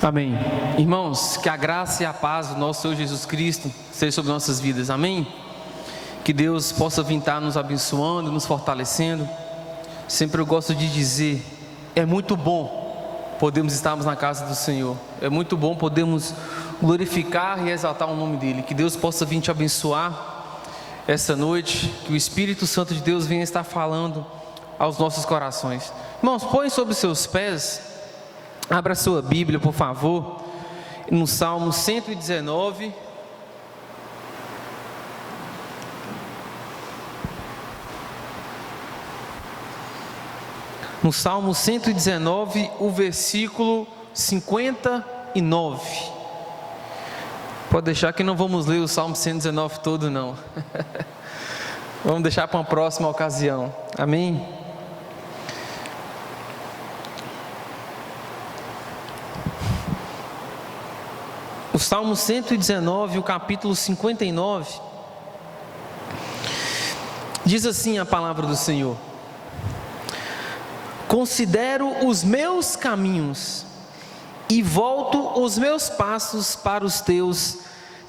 Amém. Irmãos, que a graça e a paz do nosso Senhor Jesus Cristo seja sobre nossas vidas. Amém. Que Deus possa vir estar nos abençoando, nos fortalecendo. Sempre eu gosto de dizer, é muito bom podermos estarmos na casa do Senhor. É muito bom podermos glorificar e exaltar o nome dEle. Que Deus possa vir te abençoar essa noite. Que o Espírito Santo de Deus venha estar falando aos nossos corações. Irmãos, põe sobre os seus pés. Abra a sua Bíblia, por favor, no Salmo 119. No Salmo 119, o versículo 59. Pode deixar que não vamos ler o Salmo 119 todo, não. Vamos deixar para uma próxima ocasião. Amém? O Salmo 119, o capítulo 59, diz assim a palavra do Senhor: considero os meus caminhos e volto os meus passos para os teus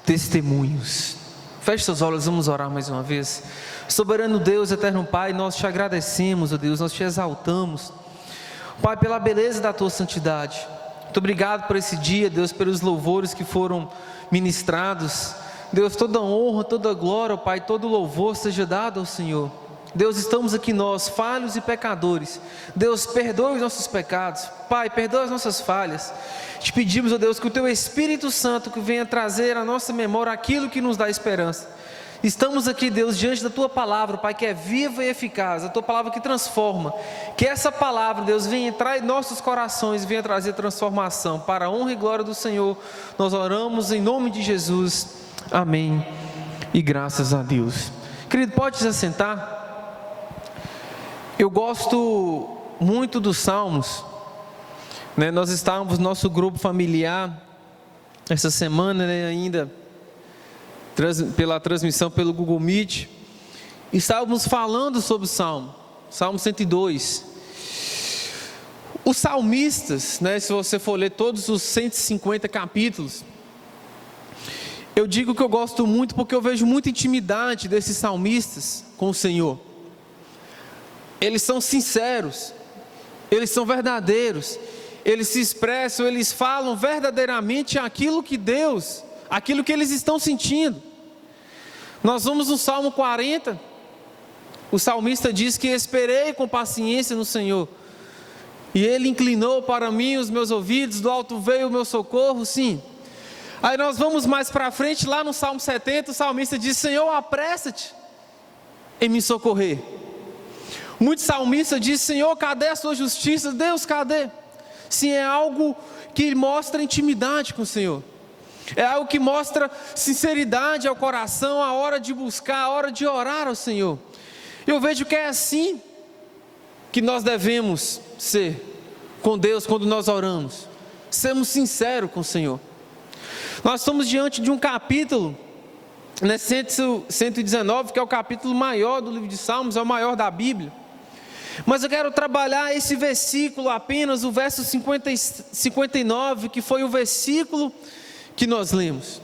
testemunhos. Feche seus olhos, vamos orar mais uma vez. Soberano Deus, eterno Pai, nós te agradecemos, ó Deus, nós te exaltamos, Pai, pela beleza da tua santidade. Muito obrigado por esse dia, Deus, pelos louvores que foram ministrados. Deus, toda honra, toda glória, Pai, todo louvor seja dado ao Senhor. Deus, estamos aqui nós, falhos e pecadores. Deus, perdoe os nossos pecados. Pai, perdoa as nossas falhas. Te pedimos, ó Deus, que o Teu Espírito Santo que venha trazer à nossa memória aquilo que nos dá esperança. Estamos aqui, Deus, diante da Tua palavra, Pai, que é viva e eficaz, a Tua palavra que transforma. Que essa palavra, Deus, venha entrar em nossos corações, venha trazer transformação. Para a honra e glória do Senhor, nós oramos em nome de Jesus. Amém. E graças a Deus. Querido, pode se assentar. Eu gosto muito dos Salmos, né? Nós estávamos no nosso grupo familiar essa semana, né, ainda pela transmissão pelo Google Meet, estávamos falando sobre o Salmo 102. Os salmistas, né, se você for ler todos os 150 capítulos, eu digo que eu gosto muito porque eu vejo muita intimidade desses salmistas com o Senhor. Eles são sinceros, eles são verdadeiros, eles se expressam, eles falam verdadeiramente aquilo que eles estão sentindo. Nós vamos no Salmo 40, o salmista diz que esperei com paciência no Senhor, e Ele inclinou para mim os meus ouvidos, do alto veio o meu socorro, sim. Aí nós vamos mais para frente, lá no Salmo 70, o salmista diz: Senhor, apressa-te em me socorrer. Muitos salmistas dizem: Senhor, cadê a sua justiça? Deus, cadê? Sim, é algo que mostra intimidade com o Senhor. É algo que mostra sinceridade ao coração, a hora de buscar, a hora de orar ao Senhor. Eu vejo que é assim que nós devemos ser com Deus quando nós oramos. Sermos sinceros com o Senhor. Nós estamos diante de um capítulo, né, 119, que é o capítulo maior do livro de Salmos, é o maior da Bíblia. Mas eu quero trabalhar esse versículo apenas, o verso 59, que foi o versículo que nós lemos.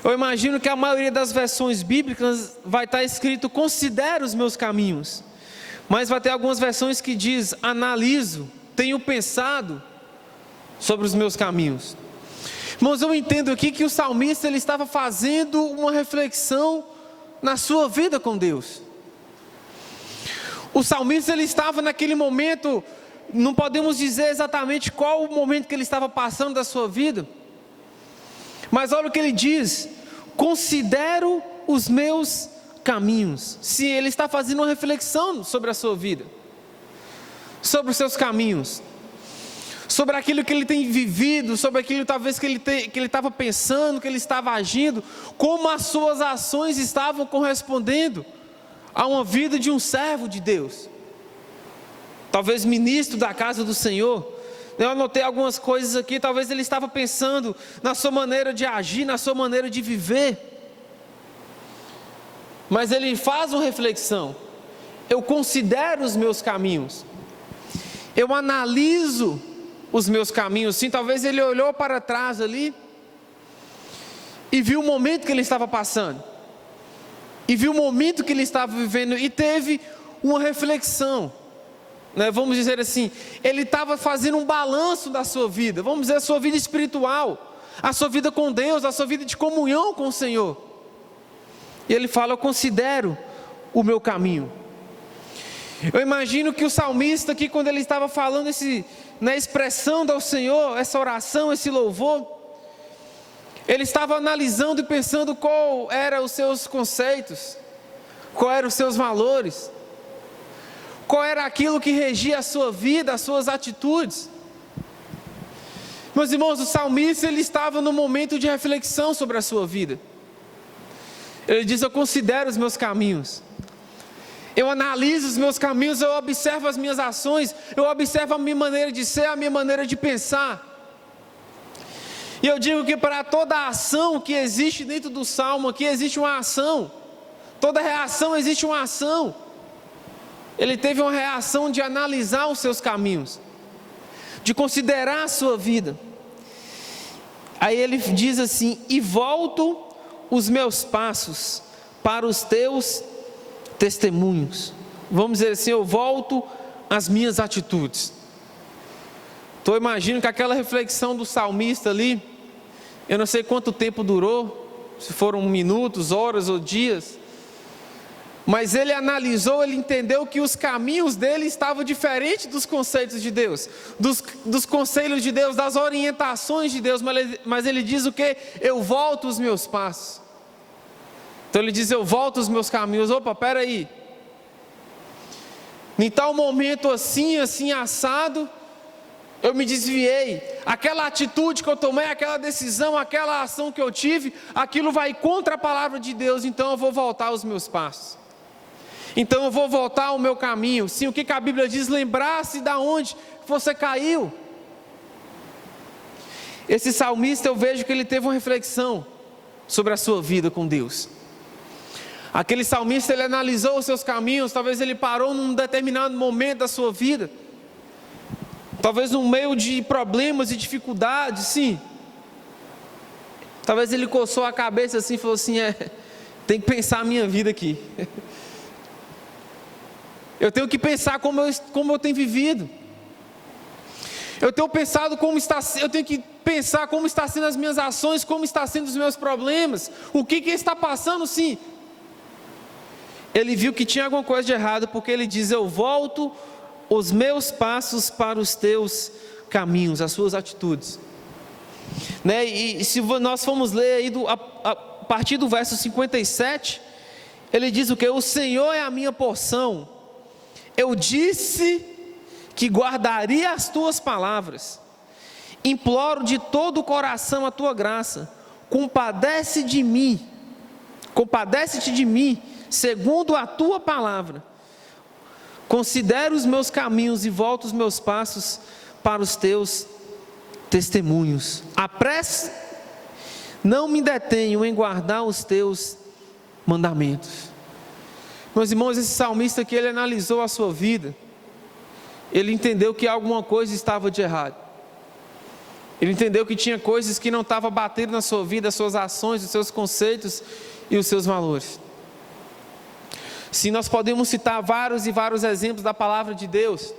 Eu imagino que a maioria das versões bíblicas vai estar escrito: considero os meus caminhos. Mas vai ter algumas versões que diz: analiso, tenho pensado sobre os meus caminhos. Irmãos, eu entendo aqui que o salmista ele estava fazendo uma reflexão na sua vida com Deus. O salmista ele estava naquele momento, não podemos dizer exatamente qual o momento que ele estava passando da sua vida, mas olha o que ele diz: considero os meus caminhos. Se ele está fazendo uma reflexão sobre a sua vida, sobre os seus caminhos, sobre aquilo que ele tem vivido, sobre aquilo talvez que ele estava pensando, que ele estava agindo, como as suas ações estavam correspondendo a uma vida de um servo de Deus, talvez ministro da casa do Senhor. Eu anotei algumas coisas aqui, talvez ele estava pensando na sua maneira de agir, na sua maneira de viver, mas ele faz uma reflexão: eu considero os meus caminhos, eu analiso os meus caminhos. Sim, talvez ele olhou para trás ali e viu o momento que ele estava passando, e viu o momento que ele estava vivendo, e teve uma reflexão, né? Vamos dizer assim, ele estava fazendo um balanço da sua vida, vamos dizer, a sua vida espiritual, a sua vida com Deus, a sua vida de comunhão com o Senhor. E ele fala: eu considero o meu caminho. Eu imagino que o salmista aqui, quando ele estava falando na expressão ao Senhor, essa oração, esse louvor, ele estava analisando e pensando qual eram os seus conceitos, qual eram os seus valores, qual era aquilo que regia a sua vida, as suas atitudes. Meus irmãos, o salmista, ele estava num momento de reflexão sobre a sua vida. Ele diz: eu considero os meus caminhos, eu analiso os meus caminhos, eu observo as minhas ações, eu observo a minha maneira de ser, a minha maneira de pensar. E eu digo que para toda ação que existe dentro do Salmo aqui, existe uma ação. Toda reação existe uma ação. Ele teve uma reação de analisar os seus caminhos, de considerar a sua vida. Aí ele diz assim: e volto os meus passos para os teus testemunhos. Vamos dizer assim, eu volto às minhas atitudes. Então eu imagino que aquela reflexão do salmista ali, eu não sei quanto tempo durou, se foram minutos, horas ou dias, mas ele analisou, ele entendeu que os caminhos dele estavam diferentes dos conceitos de Deus, dos conselhos de Deus, das orientações de Deus, mas ele diz o que? Eu volto os meus passos. Então ele diz: eu volto os meus caminhos. Opa, peraí, em tal momento assim assado, eu me desviei, aquela atitude que eu tomei, aquela decisão, aquela ação que eu tive, aquilo vai contra a palavra de Deus, então eu vou voltar aos meus passos, então eu vou voltar ao meu caminho. Sim, o que a Bíblia diz? Lembrar-se de onde você caiu. Esse salmista, eu vejo que ele teve uma reflexão sobre a sua vida com Deus. Aquele salmista, ele analisou os seus caminhos, talvez ele parou num determinado momento da sua vida, talvez no meio de problemas e dificuldades, sim. Talvez ele coçou a cabeça assim e falou assim: tem que pensar a minha vida aqui. Eu tenho que pensar como eu tenho vivido. Eu tenho que pensar como está sendo as minhas ações, como está sendo os meus problemas, o que está passando, sim. Ele viu que tinha alguma coisa de errado, porque ele diz: eu volto os meus passos para os teus caminhos, as suas atitudes, né? E se nós formos ler aí a partir do verso 57, ele diz o que? O Senhor é a minha porção, eu disse que guardaria as tuas palavras, imploro de todo o coração a tua graça, compadece-te de mim, segundo a tua palavra. Considero os meus caminhos e volto os meus passos para os teus testemunhos. Apresse, não me detenho em guardar os teus mandamentos. Meus irmãos, esse salmista aqui, ele analisou a sua vida. Ele entendeu que alguma coisa estava de errado. Ele entendeu que tinha coisas que não estavam batendo na sua vida, as suas ações, os seus conceitos e os seus valores. Sim, nós podemos citar vários e vários exemplos da palavra de Deus,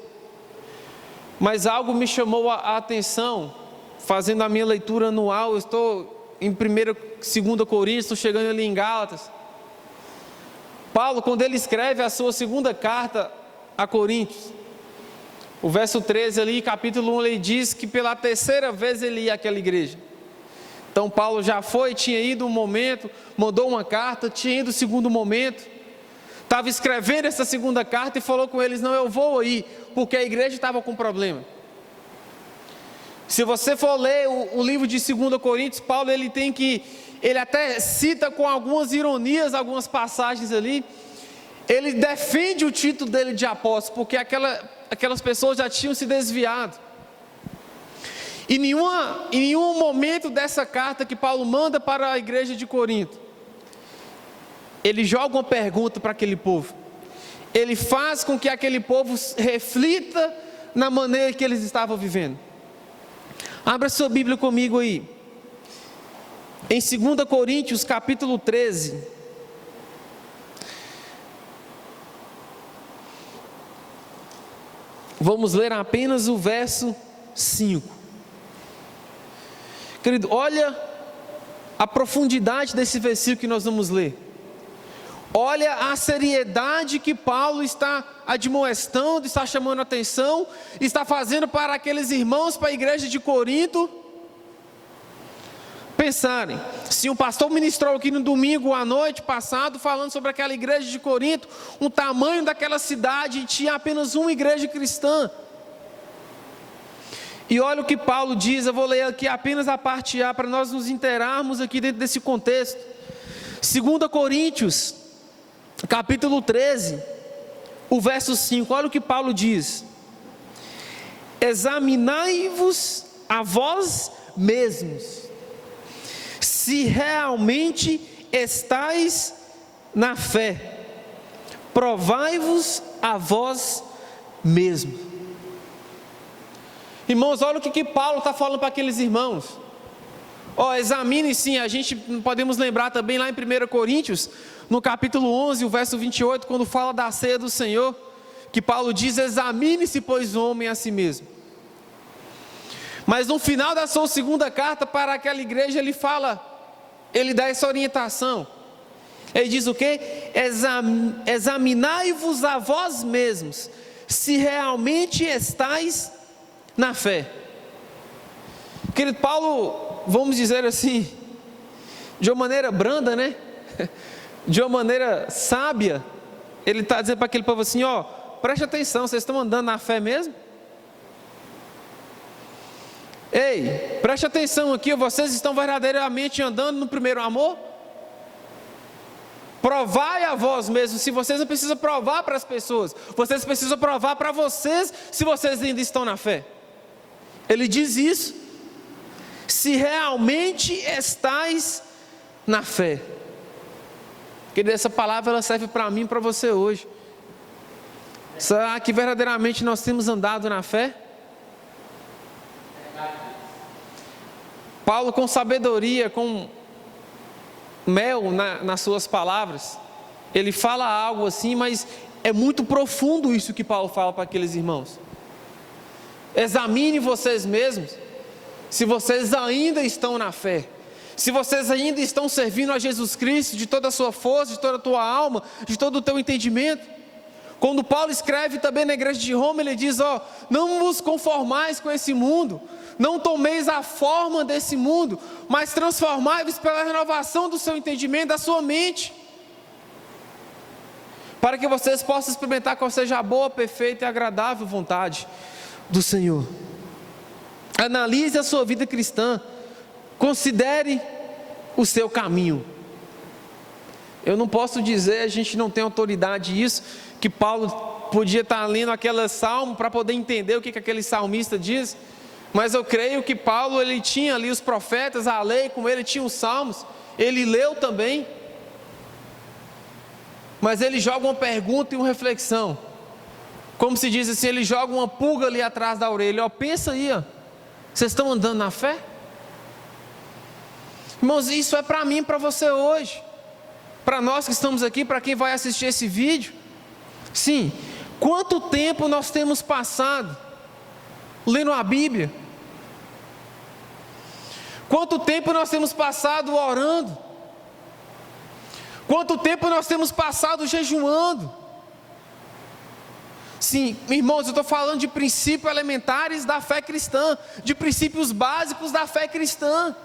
mas algo me chamou a atenção, fazendo a minha leitura anual. Eu estou em 2 Coríntios, estou chegando ali em Gálatas. Paulo, quando ele escreve a sua segunda carta a Coríntios, o verso 13 ali, capítulo 1, ele diz que pela terceira vez ele ia àquela igreja. Então Paulo já foi, tinha ido um momento, mandou uma carta, tinha ido o segundo momento, estava escrevendo essa segunda carta e falou com eles: não, eu vou aí, porque a igreja estava com problema. Se você for ler o livro de 2 Coríntios, Paulo, ele até cita com algumas ironias, algumas passagens ali, ele defende o título dele de apóstolo, porque aquelas pessoas já tinham se desviado. E em nenhum momento dessa carta que Paulo manda para a igreja de Corinto, ele joga uma pergunta para aquele povo. Ele faz com que aquele povo reflita na maneira que eles estavam vivendo. Abra sua Bíblia comigo aí. Em 2 Coríntios, capítulo 13. Vamos ler apenas o verso 5. Querido, olha a profundidade desse versículo que nós vamos ler. Olha a seriedade que Paulo está admoestando, está chamando a atenção, está fazendo para aqueles irmãos, para a igreja de Corinto pensarem. Se o pastor ministrou aqui no domingo à noite passado, falando sobre aquela igreja de Corinto, o tamanho daquela cidade, tinha apenas uma igreja cristã. E olha o que Paulo diz, eu vou ler aqui apenas a parte A, para nós nos inteirarmos aqui dentro desse contexto. 2 Coríntios, capítulo 13, o verso 5, olha o que Paulo diz: examinai-vos a vós mesmos, se realmente estáis na fé, provai-vos a vós mesmos. Irmãos, olha o que Paulo está falando para aqueles irmãos. Examine sim, a gente podemos lembrar também lá em 1 Coríntios, no capítulo 11, o verso 28, quando fala da ceia do Senhor, que Paulo diz: examine-se, pois, o homem a si mesmo. Mas no final da sua segunda carta para aquela igreja, ele dá essa orientação. Ele diz o quê? Examinai-vos a vós mesmos, se realmente estáis na fé. Querido, Paulo, vamos dizer assim, de uma maneira branda, né? De uma maneira sábia, ele está dizendo para aquele povo assim: preste atenção, vocês estão andando na fé mesmo? Ei, preste atenção aqui, vocês estão verdadeiramente andando no primeiro amor? Provai a vós mesmos. Se vocês não precisam provar para as pessoas, vocês precisam provar para vocês, se vocês ainda estão na fé. Ele diz isso: se realmente estáis na fé. Querido, essa palavra ela serve para mim e para você hoje. Será que verdadeiramente nós temos andado na fé? Paulo, com sabedoria, com mel nas suas palavras, ele fala algo assim, mas é muito profundo isso que Paulo fala para aqueles irmãos. Examine vocês mesmos, se vocês ainda estão na fé, se vocês ainda estão servindo a Jesus Cristo de toda a sua força, de toda a tua alma, de todo o teu entendimento. Quando Paulo escreve também na igreja de Roma, ele diz: não vos conformais com esse mundo, não tomeis a forma desse mundo, mas transformai-vos pela renovação do seu entendimento, da sua mente, para que vocês possam experimentar qual seja a boa, perfeita e agradável vontade do Senhor. Analise a sua vida cristã, considere o seu caminho. Eu não posso dizer, a gente não tem autoridade isso, que Paulo podia estar lendo aquele salmo para poder entender o que aquele salmista diz, mas eu creio que Paulo, ele tinha ali os profetas, a lei, como ele tinha os salmos, ele leu também, mas ele joga uma pergunta e uma reflexão, como se diz assim, ele joga uma pulga ali atrás da orelha: pensa aí, vocês estão andando na fé? Irmãos, isso é para mim e para você hoje, para nós que estamos aqui, para quem vai assistir esse vídeo. Sim, quanto tempo nós temos passado lendo a Bíblia? Quanto tempo nós temos passado orando? Quanto tempo nós temos passado jejuando? Sim, irmãos, eu estou falando de princípios elementares da fé cristã, de princípios básicos da fé cristã.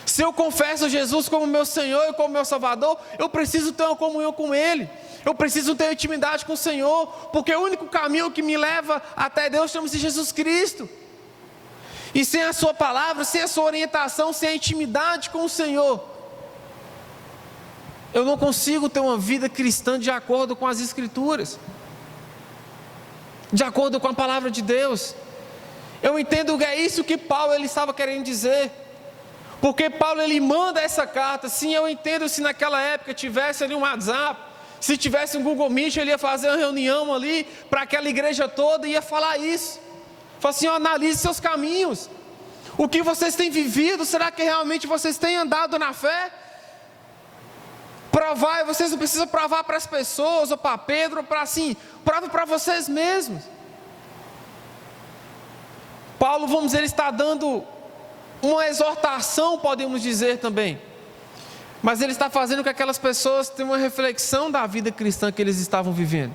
Se eu confesso Jesus como meu Senhor e como meu Salvador, eu preciso ter uma comunhão com Ele, eu preciso ter intimidade com o Senhor, porque o único caminho que me leva até Deus chama-se Jesus Cristo. E sem a sua palavra, sem a sua orientação, sem a intimidade com o Senhor, eu não consigo ter uma vida cristã de acordo com as Escrituras, de acordo com a palavra de Deus. Eu entendo que é isso que Paulo ele estava querendo dizer, porque Paulo ele manda essa carta. Sim, eu entendo, se naquela época tivesse ali um WhatsApp, se tivesse um Google Meet, ele ia fazer uma reunião ali para aquela igreja toda e ia falar isso. Fala assim: analise seus caminhos. O que vocês têm vivido? Será que realmente vocês têm andado na fé? Provar, vocês não precisam provar para as pessoas, ou para Pedro, ou para assim, prove para vocês mesmos. Paulo, vamos dizer, ele está dando uma exortação, podemos dizer também. Mas ele está fazendo com que aquelas pessoas tenham uma reflexão da vida cristã que eles estavam vivendo.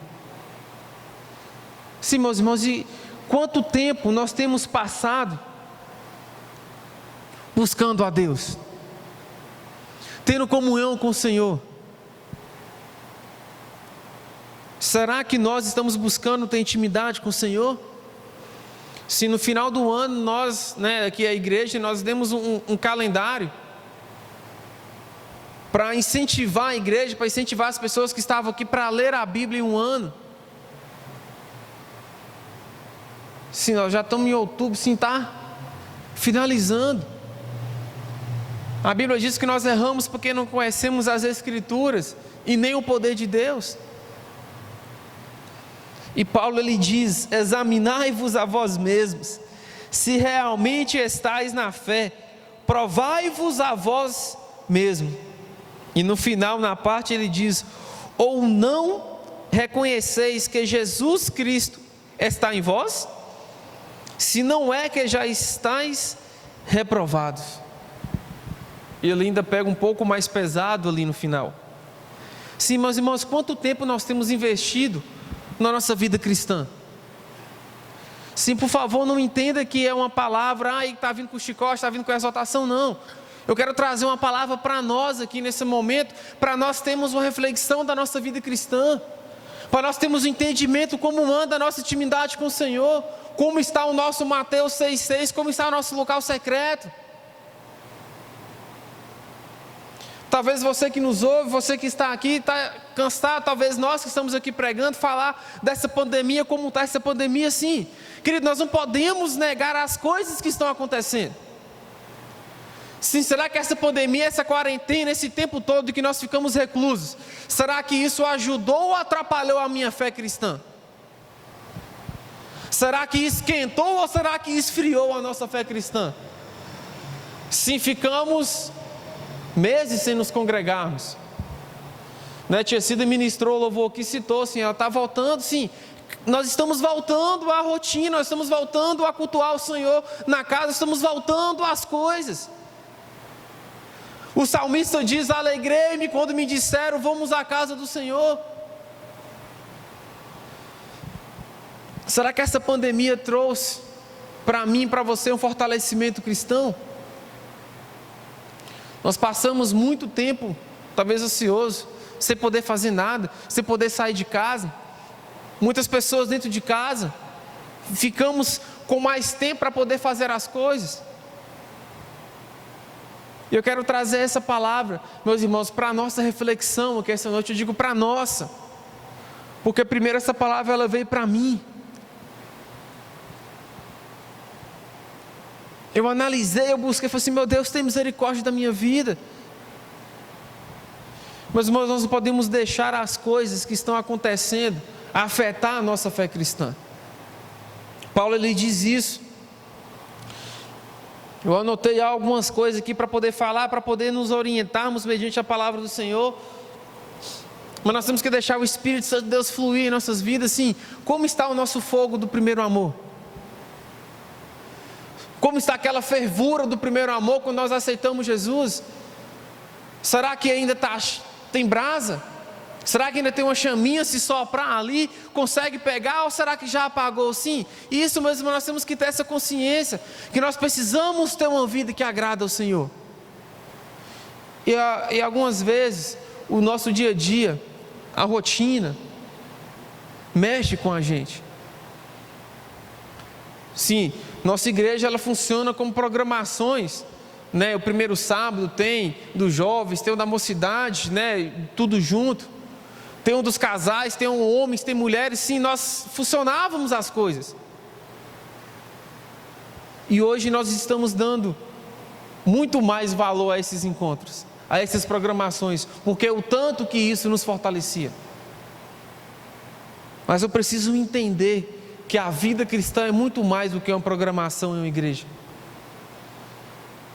Sim, meus irmãos, e quanto tempo nós temos passado buscando a Deus, tendo comunhão com o Senhor? Será que nós estamos buscando ter intimidade com o Senhor? Se no final do ano nós, aqui a igreja, nós demos um calendário para incentivar a igreja, para incentivar as pessoas que estavam aqui para ler a Bíblia em um ano. Sim, nós já estamos em outubro, sim, está finalizando. A Bíblia diz que nós erramos porque não conhecemos as Escrituras e nem o poder de Deus. E Paulo, ele diz: examinai-vos a vós mesmos, se realmente estáis na fé, provai-vos a vós mesmos. E no final, na parte, ele diz: ou não reconheceis que Jesus Cristo está em vós? Se não é que já estáis reprovados. E ele ainda pega um pouco mais pesado ali no final. Sim, meus irmãos, quanto tempo nós temos investido na nossa vida cristã? Sim, por favor, não entenda que é uma palavra, está vindo com chicote, está vindo com exaltação, não. Eu quero trazer uma palavra para nós aqui nesse momento, para nós termos uma reflexão da nossa vida cristã, para nós termos um entendimento como anda a nossa intimidade com o Senhor, como está o nosso Mateus 6,6, como está o nosso local secreto. Talvez você que nos ouve, você que está aqui, está cansado, talvez nós que estamos aqui pregando, falar dessa pandemia, como está essa pandemia, sim. Querido, nós não podemos negar as coisas que estão acontecendo. Sim, será que essa pandemia, essa quarentena, esse tempo todo que nós ficamos reclusos, será que isso ajudou ou atrapalhou a minha fé cristã? Será que esquentou ou será que esfriou a nossa fé cristã? Sim, ficamos meses sem nos congregarmos. Tia Cida ministrou, louvor aqui, citou, assim, ela está voltando, sim. Nós estamos voltando à rotina, nós estamos voltando a cultuar o Senhor na casa, estamos voltando às coisas. O salmista diz: alegrei-me quando me disseram, vamos à casa do Senhor. Será que essa pandemia trouxe para mim e para você um fortalecimento cristão? Nós passamos muito tempo, talvez ocioso, sem poder fazer nada, sem poder sair de casa. Muitas pessoas dentro de casa, ficamos com mais tempo para poder fazer as coisas. E eu quero trazer essa palavra, meus irmãos, para a nossa reflexão aqui essa noite. Eu digo para a nossa, porque primeiro essa palavra ela veio para mim. Eu analisei, eu busquei, falei assim: meu Deus, tem misericórdia da minha vida. Meus irmãos, nós não podemos deixar as coisas que estão acontecendo afetar a nossa fé cristã. Paulo, ele diz isso. Eu anotei algumas coisas aqui para poder falar, para poder nos orientarmos mediante a palavra do Senhor. Mas nós temos que deixar o Espírito Santo de Deus fluir em nossas vidas. Assim, como está o nosso fogo do primeiro amor? Como está aquela fervura do primeiro amor quando nós aceitamos Jesus? Será que ainda tem brasa? Será que ainda tem uma chaminha, se soprar ali, consegue pegar, ou será que já apagou? Sim, isso mesmo, nós temos que ter essa consciência, que nós precisamos ter uma vida que agrada ao Senhor. E algumas vezes, o nosso dia a dia, a rotina, mexe com a gente. Sim, nossa igreja ela funciona como programações, O primeiro sábado tem dos jovens, tem o da mocidade, tudo junto. Tem um dos casais, tem um homens, tem mulheres. Sim, nós funcionávamos as coisas. E hoje nós estamos dando muito mais valor a esses encontros, a essas programações, porque o tanto que isso nos fortalecia. Mas eu preciso entender que a vida cristã é muito mais do que uma programação em uma igreja.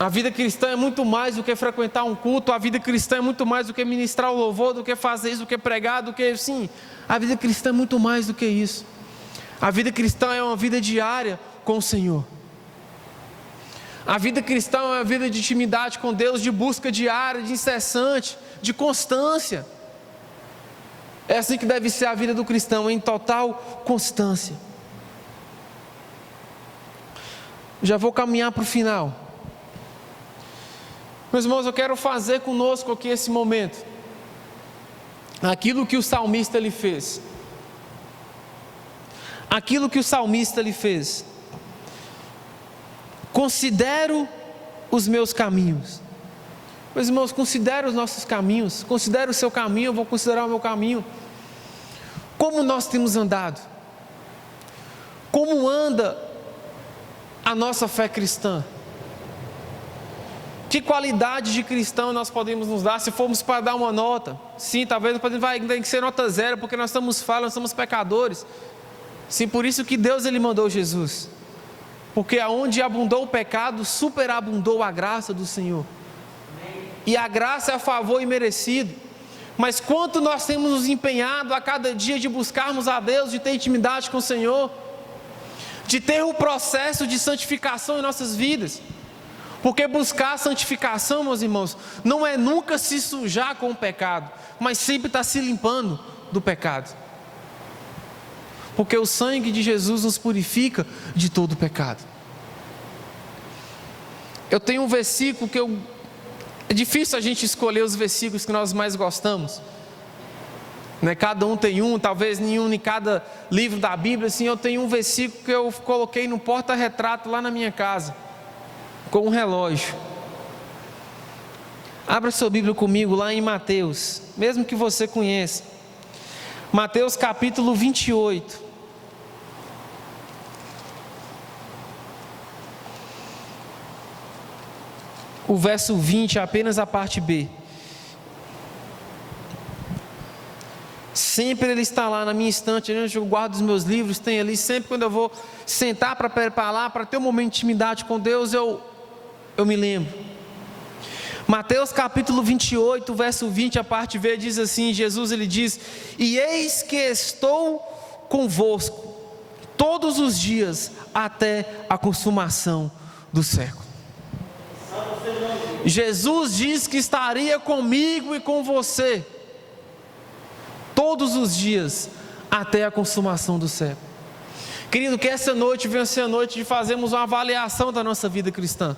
A vida cristã é muito mais do que frequentar um culto, a vida cristã é muito mais do que ministrar o louvor, do que fazer isso, do que pregar, do que, sim, a vida cristã é muito mais do que isso. A vida cristã é uma vida diária com o Senhor. A vida cristã é uma vida de intimidade com Deus, de busca diária, de incessante, de constância. É assim que deve ser a vida do cristão, em total constância. Já vou caminhar para o final. Meus irmãos, eu quero fazer conosco aqui esse momento aquilo que o salmista lhe fez. Aquilo que o salmista lhe fez. Considero os meus caminhos. Meus irmãos, considere os nossos caminhos. Considere o seu caminho, eu vou considerar o meu caminho. Como nós temos andado? Como anda a nossa fé cristã? Que qualidade de cristão nós podemos nos dar? Se formos para dar uma nota, sim, talvez tem que ser nota 0, porque nós estamos falhos, nós somos pecadores. Sim, por isso que Deus ele mandou Jesus. Porque aonde abundou o pecado, superabundou a graça do Senhor. E a graça é a favor imerecido. Mas quanto nós temos nos empenhado a cada dia de buscarmos a Deus, de ter intimidade com o Senhor, de ter o processo de santificação em nossas vidas. Porque buscar a santificação, meus irmãos, não é nunca se sujar com o pecado, mas sempre estar se limpando do pecado. Porque o sangue de Jesus nos purifica de todo o pecado. Eu tenho um versículo que é difícil a gente escolher os versículos que nós mais gostamos. Né? Cada um tem um, talvez nenhum em cada livro da Bíblia. Assim, eu tenho um versículo que eu coloquei no porta-retrato lá na minha casa, com um relógio. Abra sua Bíblia comigo lá em Mateus, mesmo que você conheça. Mateus capítulo 28. O verso 20, apenas a parte B. Sempre ele está lá na minha estante, onde eu guardo os meus livros, tem ali, sempre quando eu vou sentar para preparar, para ter um momento de intimidade com Deus, eu me lembro. Mateus capítulo 28, verso 20, a parte B diz assim, Jesus ele diz, e eis que estou convosco todos os dias até a consumação do século. Jesus diz que estaria comigo e com você todos os dias até a consumação do século. Querido, que essa noite venha ser a noite de fazermos uma avaliação da nossa vida cristã.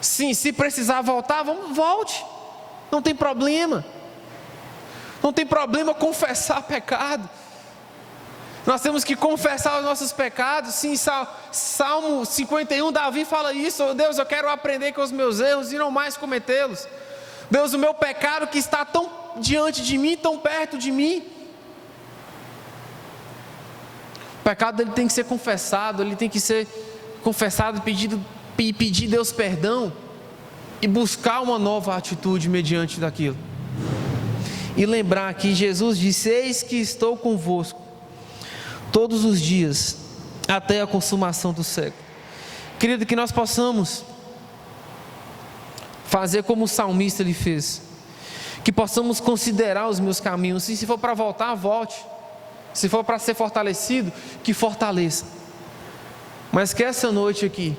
Sim, se precisar voltar, volte. Não tem problema. Não tem problema confessar pecado. Nós temos que confessar os nossos pecados. Sim, Salmo 51, Davi fala isso. Oh, Deus, eu quero aprender com os meus erros e não mais cometê-los. Deus, o meu pecado que está tão diante de mim, tão perto de mim. O pecado dele tem que ser confessado. Ele tem que ser confessado e pedir Deus perdão. E buscar uma nova atitude mediante daquilo. E lembrar que Jesus disse, eis que estou convosco todos os dias, até a consumação do século. Querido, que nós possamos fazer como o salmista ele fez, que possamos considerar os meus caminhos, e se for para voltar, volte, se for para ser fortalecido, que fortaleça, mas que essa noite aqui,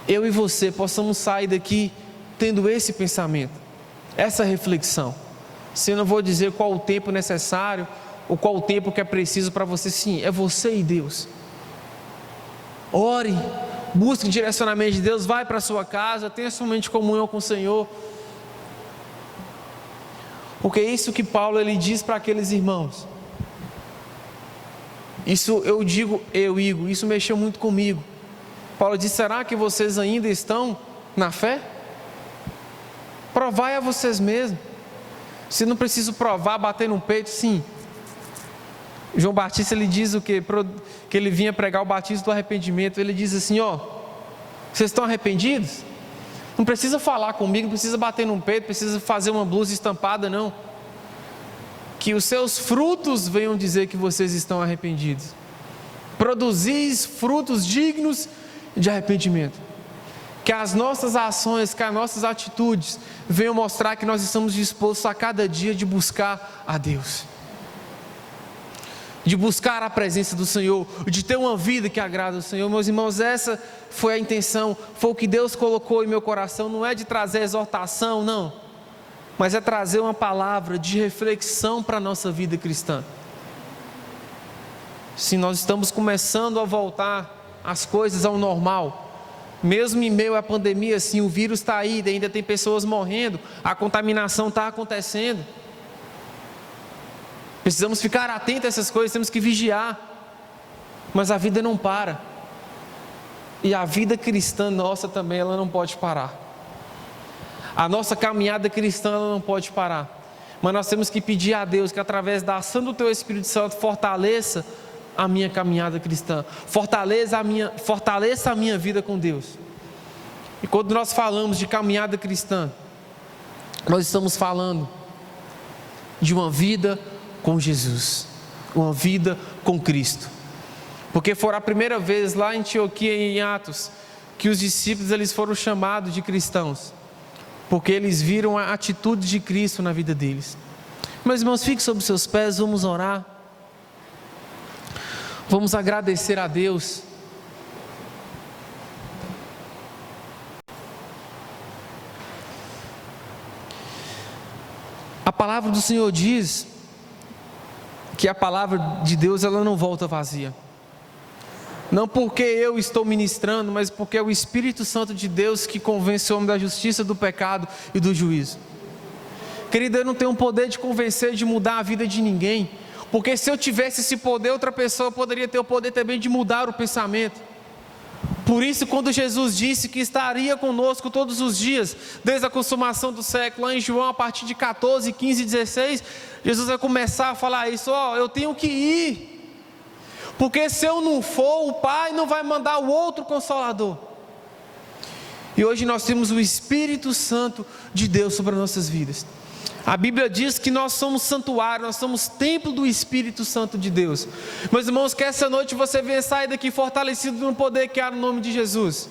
eu e você possamos sair daqui tendo esse pensamento, essa reflexão. Se eu não vou dizer qual o tempo necessário, ou qual o tempo que é preciso para você, sim, é você e Deus. Ore, busque direcionamento de Deus, vai para a sua casa, tenha somente comunhão com o Senhor. Porque é isso que Paulo ele diz para aqueles irmãos. Isso eu digo, Igor, isso mexeu muito comigo. Paulo diz, será que vocês ainda estão na fé? Provai a vocês mesmos. Se não preciso provar, bater no peito, sim. João Batista ele diz o quê? Que ele vinha pregar o batismo do arrependimento. Ele diz assim, vocês estão arrependidos? Não precisa falar comigo, não precisa bater no peito, precisa fazer uma blusa estampada, não. Que os seus frutos venham dizer que vocês estão arrependidos. Produzis frutos dignos de arrependimento. que as nossas ações, que as nossas atitudes venham mostrar que nós estamos dispostos a cada dia de buscar a Deus, de buscar a presença do Senhor, de ter uma vida que agrada ao Senhor. Meus irmãos, essa foi a intenção, foi o que Deus colocou em meu coração. Não é de trazer exortação, não, mas é trazer uma palavra de reflexão para a nossa vida cristã. Se nós estamos começando a voltar as coisas ao normal, mesmo em meio à pandemia, assim, o vírus está aí, ainda tem pessoas morrendo, a contaminação está acontecendo. Precisamos ficar atentos a essas coisas, temos que vigiar. Mas a vida não para. E a vida cristã nossa também, ela não pode parar. A nossa caminhada cristã, ela não pode parar. Mas nós temos que pedir a Deus que através da ação do Teu Espírito Santo fortaleça a minha caminhada cristã, fortaleça a minha vida com Deus. E quando nós falamos de caminhada cristã, nós estamos falando de uma vida com Jesus, uma vida com Cristo. Porque foi a primeira vez lá em Antioquia, em Atos, que os discípulos eles foram chamados de cristãos, porque eles viram a atitude de Cristo na vida deles. Meus irmãos, fiquem sobre os seus pés, vamos orar. Vamos agradecer a Deus. A palavra do Senhor diz que a palavra de Deus ela não volta vazia. Não porque eu estou ministrando, mas porque é o Espírito Santo de Deus que convence o homem da justiça, do pecado e do juízo. Querido, eu não tenho o poder de convencer, de mudar a vida de ninguém. Porque se eu tivesse esse poder, outra pessoa poderia ter o poder também de mudar o pensamento. Por isso, quando Jesus disse que estaria conosco todos os dias, desde a consumação do século, lá em João, a partir de 14, 15 e 16, Jesus vai começar a falar isso: eu tenho que ir, porque se eu não for, o Pai não vai mandar o outro Consolador. E hoje nós temos o Espírito Santo de Deus sobre as nossas vidas. A Bíblia diz que nós somos santuário, nós somos templo do Espírito Santo de Deus. Meus irmãos, que essa noite você venha sair daqui fortalecido no poder que há no nome de Jesus.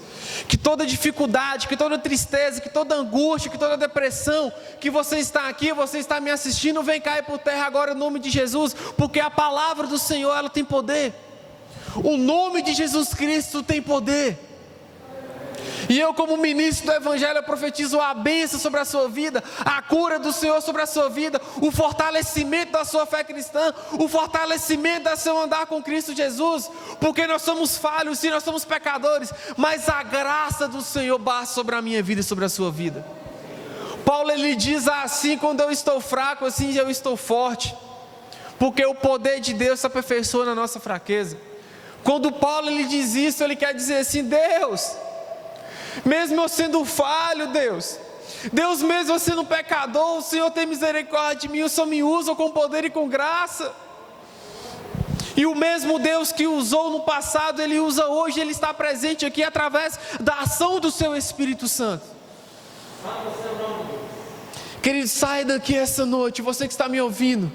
Que toda dificuldade, que toda tristeza, que toda angústia, que toda depressão, que você está aqui, você está me assistindo, vem cair por terra agora no nome de Jesus, porque a palavra do Senhor, ela tem poder. O nome de Jesus Cristo tem poder. E eu, como ministro do Evangelho, eu profetizo a bênção sobre a sua vida, a cura do Senhor sobre a sua vida, o fortalecimento da sua fé cristã, o fortalecimento do seu andar com Cristo Jesus, porque nós somos falhos, sim, nós somos pecadores, mas a graça do Senhor basta sobre a minha vida e sobre a sua vida. Paulo ele diz assim: quando eu estou fraco, assim eu estou forte, porque o poder de Deus se aperfeiçoa na nossa fraqueza. Quando Paulo ele diz isso, ele quer dizer assim: Deus, mesmo eu sendo falho, Deus mesmo eu sendo pecador, o Senhor tem misericórdia de mim, o Senhor me usa com poder e com graça. E o mesmo Deus que usou no passado, Ele usa hoje, Ele está presente aqui através da ação do Seu Espírito Santo. Querido, saia daqui essa noite, você que está me ouvindo,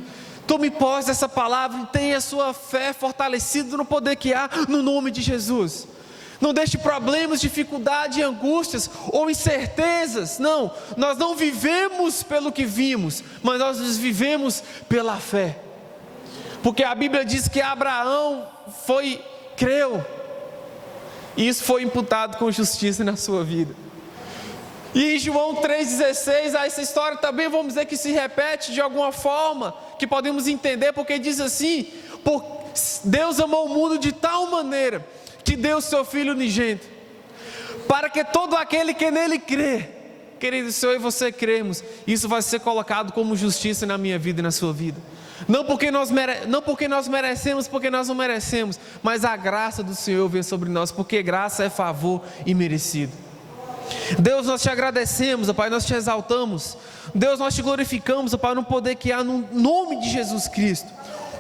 tome posse dessa palavra e tenha a sua fé fortalecida no poder que há no nome de Jesus. Não deixe problemas, dificuldade, angústias ou incertezas. Não, nós não vivemos pelo que vimos, mas nós vivemos pela fé. Porque a Bíblia diz que Abraão creu, e isso foi imputado com justiça na sua vida. E em João 3,16, essa história também vamos dizer que se repete de alguma forma, que podemos entender, porque diz assim: Deus amou o mundo de tal maneira que deu o seu Filho unigênito, para que todo aquele que nele crê, querido, se eu e você cremos, isso vai ser colocado como justiça na minha vida e na sua vida. Não porque nós merecemos, porque nós não merecemos, mas a graça do Senhor vem sobre nós, porque graça é favor imerecido. Deus, nós te agradecemos, ó Pai, nós te exaltamos. Deus, nós te glorificamos, ó Pai, no poder que há no nome de Jesus Cristo,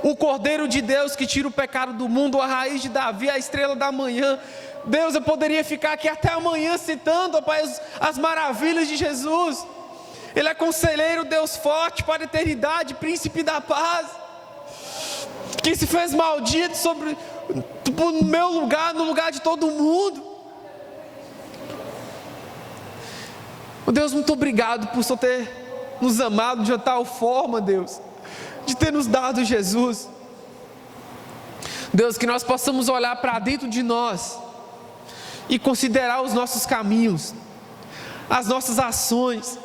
o Cordeiro de Deus que tira o pecado do mundo, a raiz de Davi, a estrela da manhã. Deus, eu poderia ficar aqui até amanhã citando, ó Pai, as maravilhas de Jesus. Ele é conselheiro, Deus forte para a eternidade, príncipe da paz, que se fez maldito no meu lugar, no lugar de todo mundo. Deus, muito obrigado por só ter nos amado de tal forma, Deus, de ter nos dado Jesus. Deus, que nós possamos olhar para dentro de nós e considerar os nossos caminhos, as nossas ações,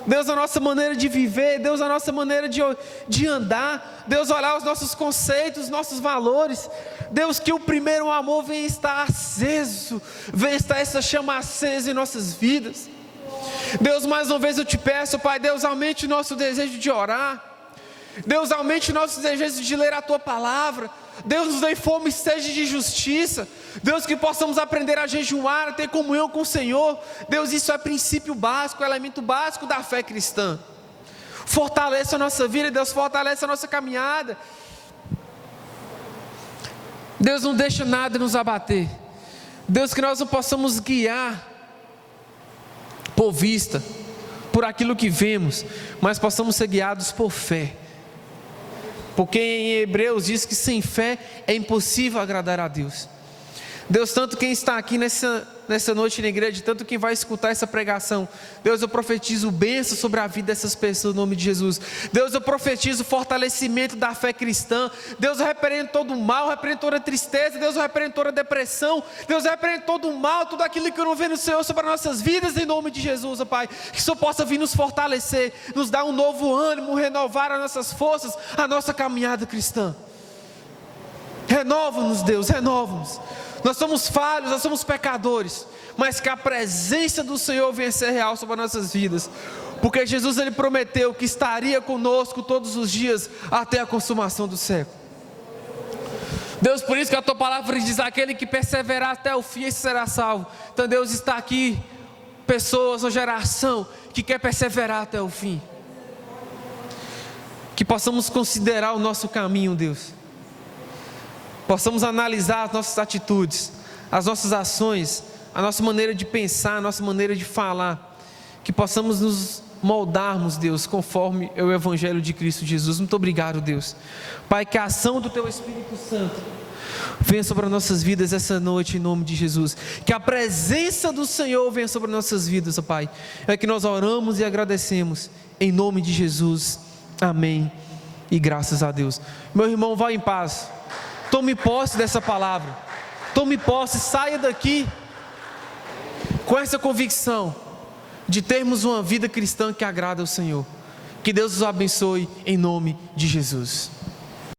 Deus, a nossa maneira de viver, Deus, a nossa maneira de andar, Deus, olhar os nossos conceitos, os nossos valores, Deus, que o primeiro amor venha estar aceso, venha estar essa chama acesa em nossas vidas. Deus, mais uma vez eu te peço, Pai, Deus, aumente o nosso desejo de orar, Deus, aumente o nosso desejo de ler a Tua Palavra, Deus, nos dê fome e sede de justiça, Deus, que possamos aprender a jejuar, a ter comunhão com o Senhor. Deus, isso é princípio básico, elemento básico da fé cristã. Fortaleça a nossa vida, Deus, fortalece a nossa caminhada. Deus, não deixa nada nos abater. Deus, que nós não possamos guiar por vista, por aquilo que vemos, mas possamos ser guiados por fé. Porque em Hebreus diz que sem fé é impossível agradar a Deus. Deus, tanto quem está aqui nessa noite na igreja, tanto quem vai escutar essa pregação, Deus, eu profetizo bênção sobre a vida dessas pessoas, no nome de Jesus. Deus, eu profetizo fortalecimento da fé cristã. Deus, eu repreendo todo o mal, eu repreendo toda a tristeza. Deus, eu repreendo toda a depressão. Deus, eu repreendo todo o mal, tudo aquilo que eu não vejo no Senhor sobre as nossas vidas, em nome de Jesus, ó Pai. Que o Senhor possa vir nos fortalecer, nos dar um novo ânimo, renovar as nossas forças, a nossa caminhada cristã. Renova-nos, Deus, renova-nos. Nós somos falhos, nós somos pecadores, mas que a presença do Senhor venha ser real sobre as nossas vidas, porque Jesus, Ele prometeu que estaria conosco todos os dias até a consumação do século. Deus, por isso que a Tua Palavra diz: aquele que perseverar até o fim, esse será salvo. Então Deus, está aqui pessoas, uma geração que quer perseverar até o fim, que possamos considerar o nosso caminho, Deus, possamos analisar as nossas atitudes, as nossas ações, a nossa maneira de pensar, a nossa maneira de falar, que possamos nos moldarmos, Deus, conforme o Evangelho de Cristo Jesus. Muito obrigado, Deus. Pai, que a ação do Teu Espírito Santo venha sobre as nossas vidas essa noite, em nome de Jesus. Que a presença do Senhor venha sobre as nossas vidas, ó Pai. É que nós oramos e agradecemos, em nome de Jesus. Amém. E graças a Deus. Meu irmão, vá em paz. Tome posse dessa palavra, tome posse, saia daqui com essa convicção de termos uma vida cristã que agrada ao Senhor. Que Deus os abençoe em nome de Jesus.